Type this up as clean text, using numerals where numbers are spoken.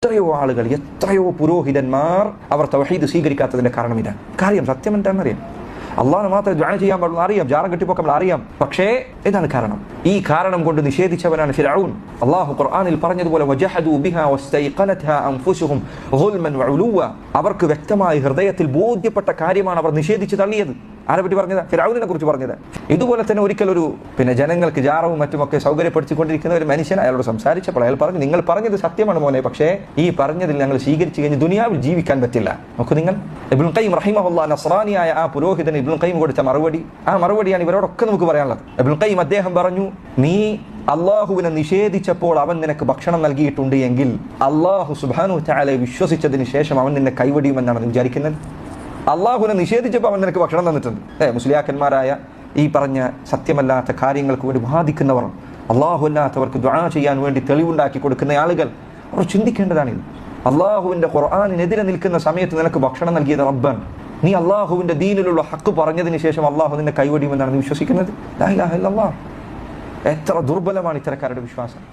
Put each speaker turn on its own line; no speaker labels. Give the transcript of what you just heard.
എത്രയോ ആളുകൾ, എത്രയോ പുരോഹിതന്മാർ അവർ തൗഹീദ് സ്വീകരിക്കാത്തതിന്റെ കാരണം ഇതാണ്. കാര്യം സത്യം എന്താണെന്നറിയാം, അള്ളാഹ് മാത്രമേ ദുആ ചെയ്യാൻ പാടുള്ളൂ അറിയാം, ജാറം കെട്ടിപ്പോക്കാൻ അറിയാം. പക്ഷേ ഇതാണ് കാരണം. ഈ കാരണം കൊണ്ട് നിഷേധിച്ചവനാണ് ഫിർഔൻ. അള്ളാഹു ഖുർആനിൽ പറഞ്ഞതുപോലെ വജഹദു ബിഹാ വസ്തൈഖനത്ഹാ അൻഫുസുഹും ഗുൽമൻ വഉലുവ, അവർക്ക് വ്യക്തമായി ഹൃദയത്തിൽ ബോധ്യപ്പെട്ട കാര്യമാണ് അവർ നിഷേധിച്ച് തള്ളിയത്. ആരെ പറ്റി പറഞ്ഞത്? ഫിർഔനിനെ കുറിച്ച് പറഞ്ഞത്. ഇതുപോലെ തന്നെ ഒരിക്കൽ ഒരു ജനങ്ങൾക്ക് ജാറവും മറ്റുമൊക്കെ സൗകര്യപ്പെടുത്തിക്കൊണ്ടിരിക്കുന്ന ഒരു മനുഷ്യൻ അയാളോട് സംസാരിച്ചപ്പോൾ അയാൾ പറഞ്ഞു, നിങ്ങൾ പറഞ്ഞത് സത്യമാണ് മോനെ, പക്ഷേ ഈ പറഞ്ഞതിൽ ഞങ്ങൾ സ്വീകരിച്ചു കഴിഞ്ഞ് ദുനിയാവിൽ ജീവിക്കാൻ പറ്റില്ല. നോക്കൂ നിങ്ങൾ, ഇബ്നുൽ ഖയ്യിം റഹിമഹുല്ലാഹ് നസ്രാനിയായ ആ പുരോഹിതൻ ഇബ്നുൽ ഖയ്യിം കൊടുത്ത മറുപടി, ആ മറുപടിയാണ് ഇവരോടൊക്കെ നമുക്ക് പറയാനുള്ളത്. ഇബ്നുൽ ഖയ്യിം അദ്ദേഹം പറഞ്ഞു, നീ അള്ളാഹുവിനെ നിഷേധിച്ചപ്പോൾ അവൻ നിനക്ക് ഭക്ഷണം നൽകിയിട്ടുണ്ട് എങ്കിൽ അള്ളാഹു സുബ്ഹാനഹു വതആലയെ വിശ്വസിച്ചതിന് ശേഷം അവൻ നിന്നെ കൈവടിയുമെന്നാണ് വിചാരിക്കുന്നത്? അള്ളാഹുവിനെ നിഷേധിച്ചപ്പോൾ അവൻ നിനക്ക് ഭക്ഷണം തന്നിട്ടുണ്ട്. മുസ്ലിയാക്കന്മാരായ ഈ പറഞ്ഞ സത്യമല്ലാത്ത കാര്യങ്ങൾക്ക് വേണ്ടി ബാധിക്കുന്നവർ, അള്ളാഹു അല്ലാത്തവർക്ക് ദുആ ചെയ്യാൻ വേണ്ടി തെളിവുണ്ടാക്കി കൊടുക്കുന്ന ആളുകൾ, അവർ ചിന്തിക്കേണ്ടതാണിത്. അള്ളാഹുവിന്റെ ഖുർആനിനെതിരെ നിൽക്കുന്ന സമയത്ത് നിനക്ക് ഭക്ഷണം നൽകിയത് റബ്ബാണ്. നീ അള്ളാഹുവിന്റെ ദീനിലുള്ള ഹക്ക് പറഞ്ഞതിന് ശേഷം അള്ളാഹു നിന്നെ കൈവടിയുമെന്നാണ് നീ വിശ്വസിക്കുന്നത്? ലാ ഇലാഹ ഇല്ലല്ലാഹ്. എത്ര ദുർബലമാണ് ഇത്തരക്കാരുടെ വിശ്വാസം.